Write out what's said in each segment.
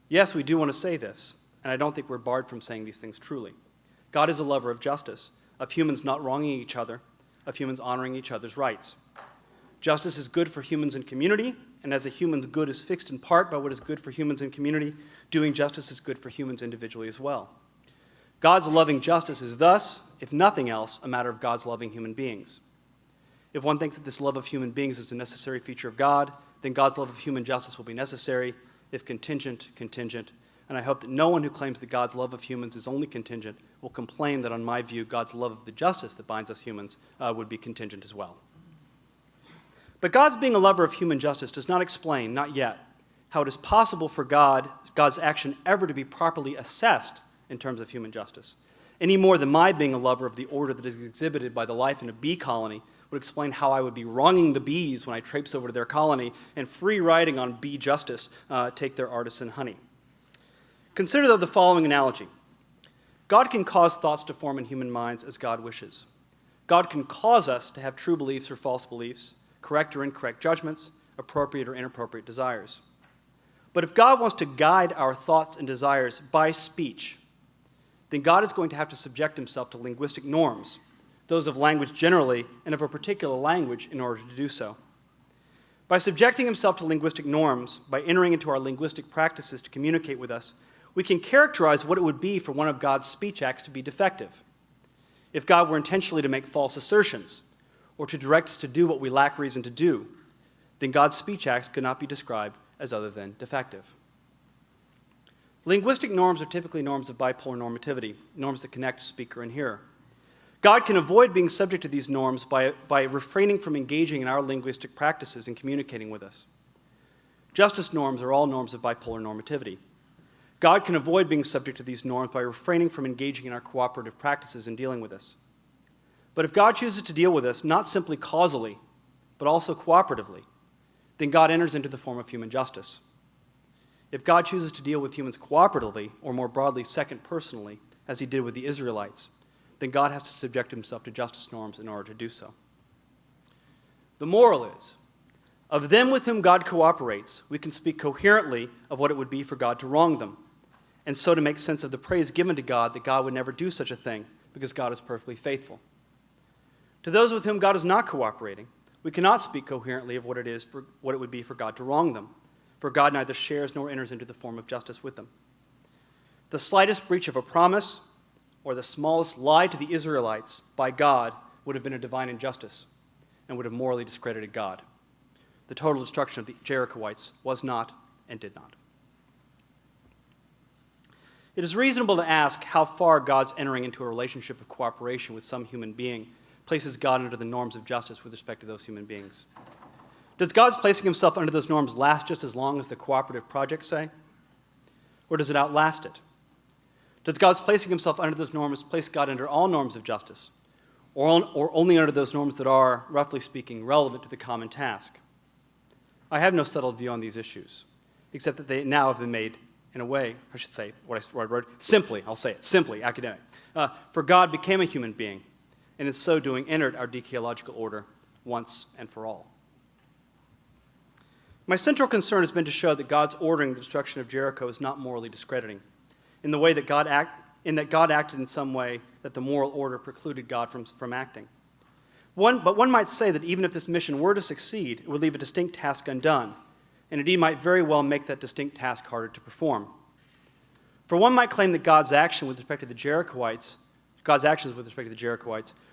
Yes, we do want to say this, and I don't think we're barred from saying these things truly. God is a lover of justice, of humans not wronging each other, of humans honoring each other's rights. Justice is good for humans in community, and as a human's good is fixed in part by what is good for humans in community, doing justice is good for humans individually as well. God's loving justice is thus, if nothing else, a matter of God's loving human beings. If one thinks that this love of human beings is a necessary feature of God, then God's love of human justice will be necessary, if contingent, contingent. And I hope that no one who claims that God's love of humans is only contingent will complain that, on my view, God's love of the justice that binds us humans would be contingent as well. But God's being a lover of human justice does not explain, not yet, how it is possible for God's action ever to be properly assessed in terms of human justice, any more than my being a lover of the order that is exhibited by the life in a bee colony would explain how I would be wronging the bees when I traipse over to their colony and free riding on bee justice take their artisan honey. Consider, though, the following analogy. God can cause thoughts to form in human minds as God wishes. God can cause us to have true beliefs or false beliefs, correct or incorrect judgments, appropriate or inappropriate desires. But if God wants to guide our thoughts and desires by speech, then God is going to have to subject himself to linguistic norms, those of language generally and of a particular language, in order to do so. By subjecting himself to linguistic norms, by entering into our linguistic practices to communicate with us, we can characterize what it would be for one of God's speech acts to be defective. If God were intentionally to make false assertions, or to direct us to do what we lack reason to do, then God's speech acts could not be described as other than defective. Linguistic norms are typically norms of bipolar normativity, norms that connect speaker and hearer. God can avoid being subject to these norms by refraining from engaging in our linguistic practices and communicating with us. Justice norms are all norms of bipolar normativity. God can avoid being subject to these norms by refraining from engaging in our cooperative practices in dealing with us. But if God chooses to deal with us not simply causally, but also cooperatively, then God enters into the form of human justice. If God chooses to deal with humans cooperatively, or more broadly, second personally, as he did with the Israelites, then God has to subject himself to justice norms in order to do so. The moral is, of them with whom God cooperates, we can speak coherently of what it would be for God to wrong them, and so to make sense of the praise given to God that God would never do such a thing, because God is perfectly faithful. To those with whom God is not cooperating, we cannot speak coherently of what it would be for God to wrong them, for God neither shares nor enters into the form of justice with them. The slightest breach of a promise or the smallest lie to the Israelites by God would have been a divine injustice and would have morally discredited God. The total destruction of the Jerichoites was not and did not. It is reasonable to ask how far God's entering into a relationship of cooperation with some human being places God under the norms of justice with respect to those human beings. Does God's placing himself under those norms last just as long as the cooperative projects say? Or does it outlast it? Does God's placing himself under those norms place God under all norms of justice, or only under those norms that are, roughly speaking, relevant to the common task? I have no settled view on these issues, except that they now have been made in a way, I should say, what I wrote, simply, I'll say it, simply academic. For God became a human being, and in so doing entered our decaological order once and for all. My central concern has been to show that God's ordering the destruction of Jericho is not morally discrediting, in the way that God acted in some way that the moral order precluded God from acting. But one might say that even if this mission were to succeed, it would leave a distinct task undone, and indeed might very well make that distinct task harder to perform. For one might claim that God's actions with respect to the Jerichoites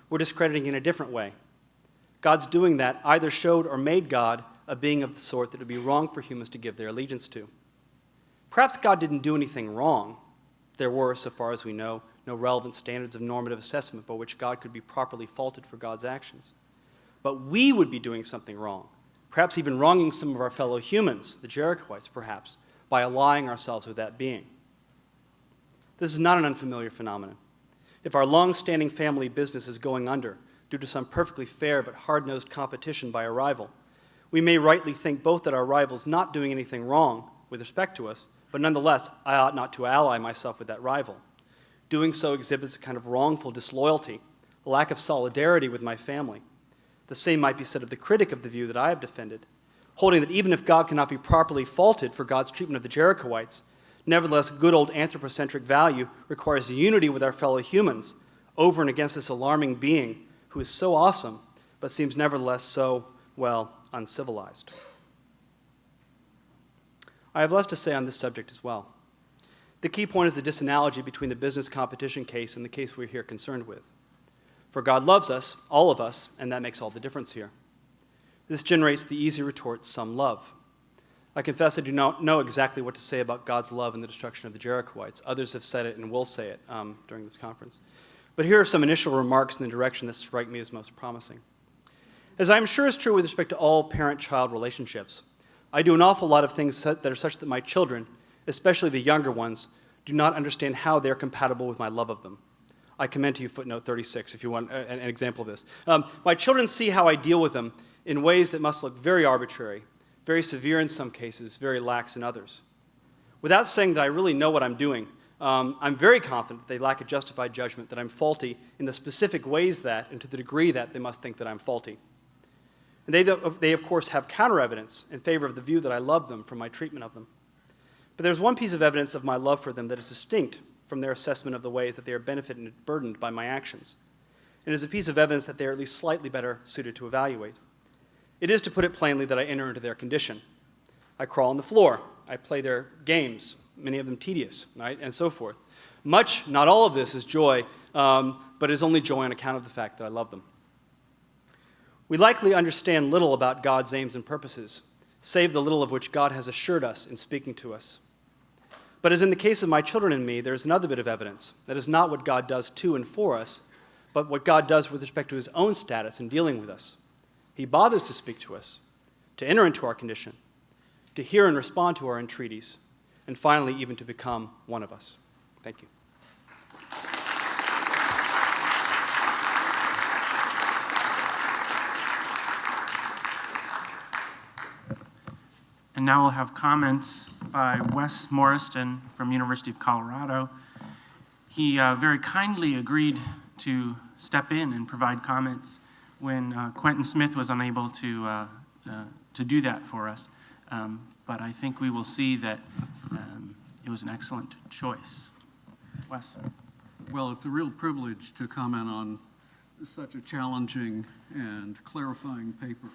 were discrediting in a different way. God's doing that either showed or made God a being of the sort that it would be wrong for humans to give their allegiance to. Perhaps God didn't do anything wrong. There were, so far as we know, no relevant standards of normative assessment by which God could be properly faulted for God's actions. But we would be doing something wrong, perhaps even wronging some of our fellow humans, the Jerichoites perhaps, by allying ourselves with that being. This is not an unfamiliar phenomenon. If our long-standing family business is going under due to some perfectly fair but hard-nosed competition by a rival, we may rightly think both that our rival's not doing anything wrong with respect to us, but nonetheless, I ought not to ally myself with that rival. Doing so exhibits a kind of wrongful disloyalty, a lack of solidarity with my family. The same might be said of the critic of the view that I have defended, holding that even if God cannot be properly faulted for God's treatment of the Jerichoites, Nevertheless, good old anthropocentric value requires unity with our fellow humans over and against this alarming being who is so awesome, but seems nevertheless so, well, uncivilized. I have less to say on this subject as well. The key point is the disanalogy between the business competition case and the case we're here concerned with. For God loves us, all of us, and that makes all the difference here. This generates the easy retort, some love. I confess I do not know exactly what to say about God's love in the destruction of the Jerichoites. Others have said it and will say it during this conference. But here are some initial remarks in the direction that strike me as most promising. As I am sure is true with respect to all parent-child relationships, I do an awful lot of things that are such that my children, especially the younger ones, do not understand how they're compatible with my love of them. I commend to you footnote 36 if you want an example of this. My children see how I deal with them in ways that must look very arbitrary, very severe in some cases, very lax in others. Without saying that I really know what I'm doing, I'm very confident that they lack a justified judgment, that I'm faulty in the specific ways that, and to the degree that, they must think that I'm faulty. And they of course, have counter-evidence in favor of the view that I love them from my treatment of them. But there's one piece of evidence of my love for them that is distinct from their assessment of the ways that they are benefited and burdened by my actions. It is a piece of evidence that they are at least slightly better suited to evaluate. It is, to put it plainly, that I enter into their condition. I crawl on the floor. I play their games, many of them tedious, right, and so forth. Much, not all of this, is joy, but is only joy on account of the fact that I love them. We likely understand little about God's aims and purposes, save the little of which God has assured us in speaking to us. But as in the case of my children and me, there is another bit of evidence. That is not what God does to and for us, but what God does with respect to his own status in dealing with us. He bothers to speak to us, to enter into our condition, to hear and respond to our entreaties, and finally even to become one of us. Thank you. And now we'll have comments by Wes Morriston from University of Colorado. He very kindly agreed to step in and provide comments when Quentin Smith was unable to do that for us. But I think we will see that it was an excellent choice. Wes? Well, it's a real privilege to comment on such a challenging and clarifying paper.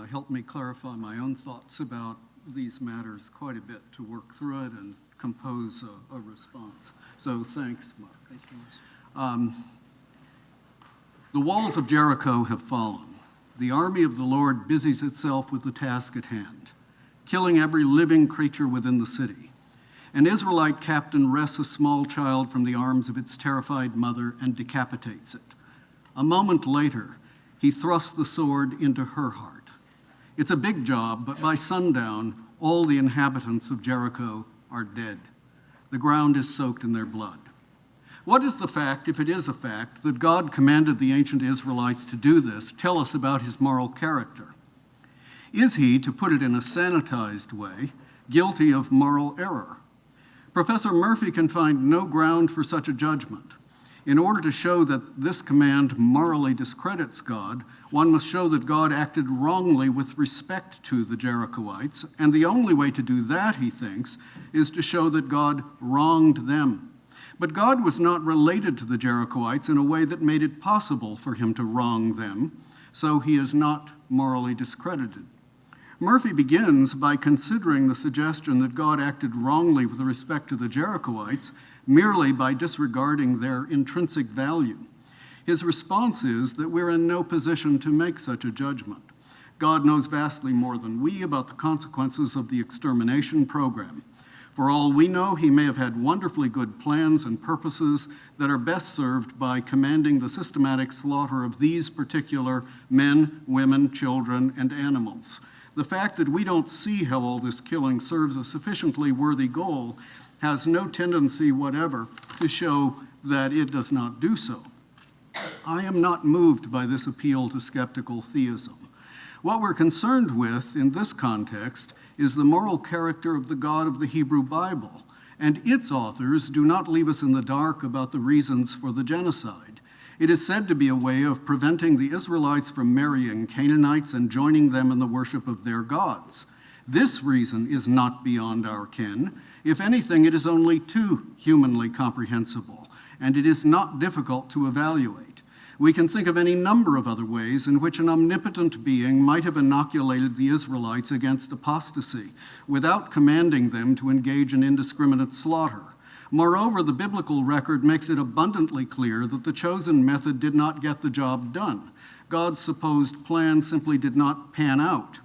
Helped me clarify my own thoughts about these matters quite a bit to work through it and compose a response. So thanks, Mark. Thank you. The walls of Jericho have fallen. The army of the Lord busies itself with the task at hand, killing every living creature within the city. An Israelite captain wrests a small child from the arms of its terrified mother and decapitates it. A moment later, he thrusts the sword into her heart. It's a big job, but by sundown, all the inhabitants of Jericho are dead. The ground is soaked in their blood. What is the fact, if it is a fact, that God commanded the ancient Israelites to do this? Tell us about his moral character. Is he, to put it in a sanitized way, guilty of moral error? Professor Murphy can find no ground for such a judgment. In order to show that this command morally discredits God, one must show that God acted wrongly with respect to the Jerichoites, and the only way to do that, he thinks, is to show that God wronged them. But God was not related to the Jerichoites in a way that made it possible for him to wrong them, so he is not morally discredited. Murphy begins by considering the suggestion that God acted wrongly with respect to the Jerichoites merely by disregarding their intrinsic value. His response is that we're in no position to make such a judgment. God knows vastly more than we about the consequences of the extermination program. For all we know, he may have had wonderfully good plans and purposes that are best served by commanding the systematic slaughter of these particular men, women, children, and animals. The fact that we don't see how all this killing serves a sufficiently worthy goal has no tendency whatever to show that it does not do so. I am not moved by this appeal to skeptical theism. What we're concerned with in this context is the moral character of the God of the Hebrew Bible, and its authors do not leave us in the dark about the reasons for the genocide. It is said to be a way of preventing the Israelites from marrying Canaanites and joining them in the worship of their gods. This reason is not beyond our ken. If anything, it is only too humanly comprehensible, and it is not difficult to evaluate. We can think of any number of other ways in which an omnipotent being might have inoculated the Israelites against apostasy without commanding them to engage in indiscriminate slaughter. Moreover, the biblical record makes it abundantly clear that the chosen method did not get the job done. God's supposed plan simply did not pan out.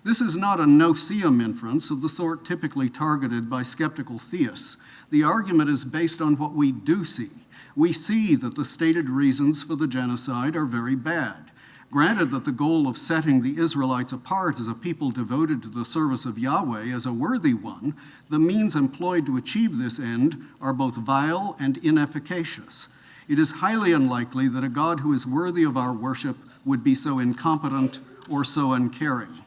This is not a no-seum inference of the sort typically targeted by skeptical theists. The argument is based on what we do see. We see that the stated reasons for the genocide are very bad. Granted that the goal of setting the Israelites apart as a people devoted to the service of Yahweh is a worthy one, the means employed to achieve this end are both vile and inefficacious. It is highly unlikely that a God who is worthy of our worship would be so incompetent or so uncaring.